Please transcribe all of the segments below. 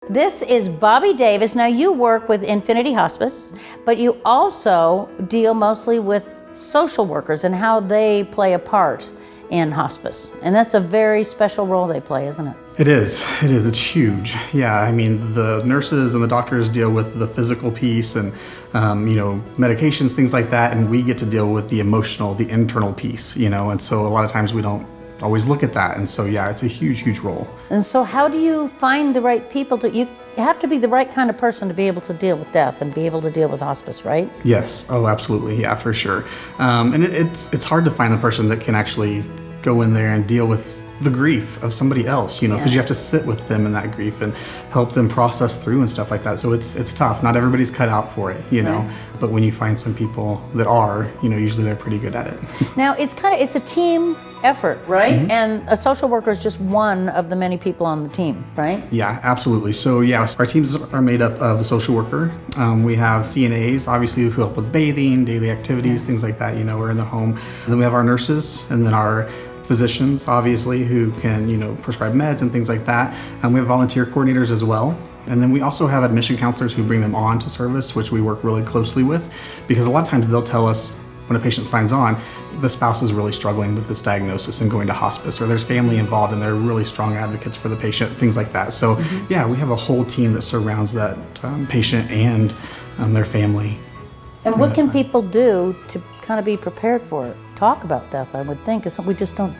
This is Bobby Davis. Now, you work with Infinity Hospice, but you also deal mostly with social workers and how they play a part in hospice. And that's a very special role they play, isn't it? It is. It's huge. Yeah, I mean, the nurses and the doctors deal with the physical piece and, medications, things like that, and we get to deal with the emotional, the internal piece, and so a lot of times we don't always look at that. And so, yeah, it's a huge, huge role. And so how do you find the right people you have to be the right kind of person to be able to deal with death and be able to deal with hospice, right? Yes. Oh, absolutely. Yeah, for sure. And it's hard to find the person that can actually go in there and deal with the grief of somebody else, because you have to sit with them in that grief and help them process through and stuff like that. So it's tough. Not everybody's cut out for it, Right. But when you find some people that are, usually they're pretty good at it. Now, it's a team effort, right? Mm-hmm. And a social worker is just one of the many people on the team, right? Yeah, absolutely. So yeah, our teams are made up of a social worker. We have CNAs, obviously, who help with bathing, daily activities, things like that, we're in the home. And then we have our nurses, and then our physicians, obviously, who can, prescribe meds and things like that. And we have volunteer coordinators as well. And then we also have admission counselors who bring them on to service, which we work really closely with, because a lot of times they'll tell us when a patient signs on, the spouse is really struggling with this diagnosis and going to hospice, or there's family involved and they're really strong advocates for the patient, things like that. So yeah, we have a whole team that surrounds that patient and their family. And what can people do to kind of be prepared for it? Talk about death, I would think, because we just don't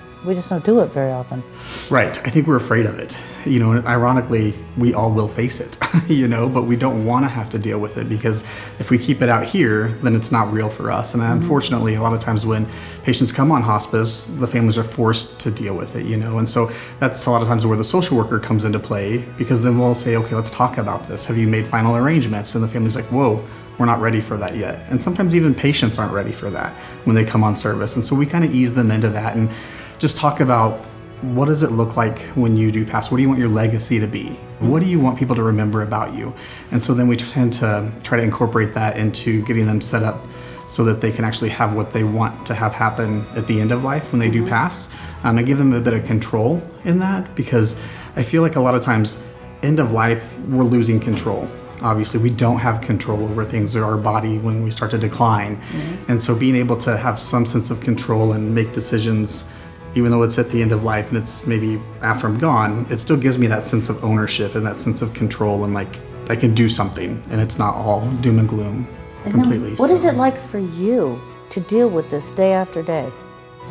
do it very often. Right. I think we're afraid of it. And ironically, we all will face it, but we don't want to have to deal with it, because if we keep it out here, then it's not real for us. And unfortunately, a lot of times when patients come on hospice, the families are forced to deal with it, and so that's a lot of times where the social worker comes into play, because then we'll say, okay, let's talk about this. Have you made final arrangements? And the family's like, whoa, we're not ready for that yet. And sometimes even patients aren't ready for that when they come on service. And so we kind of ease them into that and just talk about, what does it look like when you do pass? What do you want your legacy to be? What do you want people to remember about you? And so then we tend to try to incorporate that into getting them set up so that they can actually have what they want to have happen at the end of life when they do pass. I give them a bit of control in that, because I feel like a lot of times, end of life, we're losing control. Obviously, we don't have control over things or our body when we start to decline. And so being able to have some sense of control and make decisions, even though it's at the end of life and it's maybe after I'm gone, it still gives me that sense of ownership and that sense of control, and like I can do something and it's not all doom and gloom completely. What is it like for you to deal with this day after day?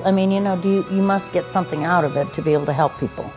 I mean, you must get something out of it to be able to help people.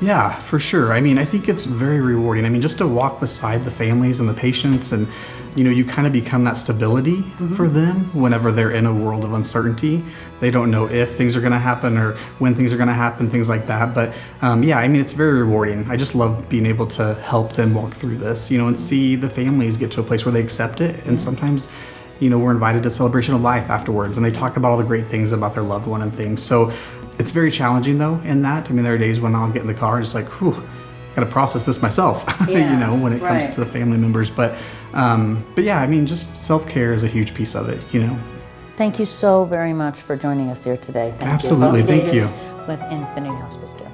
Yeah, for sure. I mean, I think it's very rewarding. I mean, just to walk beside the families and the patients, and you kind of become that stability for them whenever they're in a world of uncertainty. They don't know if things are going to happen or when things are going to happen, things like that. But yeah, I mean, it's very rewarding. I just love being able to help them walk through this, and see the families get to a place where they accept it. And sometimes, we're invited to Celebration of Life afterwards, and they talk about all the great things about their loved one and things. So it's very challenging, though, in that. I mean, there are days when I'll get in the car and just like, whew, got to process this myself, when it comes to the family members. But yeah, I mean, just self-care is a huge piece of it, Thank you so very much for joining us here today. Thank Absolutely. you. Thank you. With Infinity Hospice Care.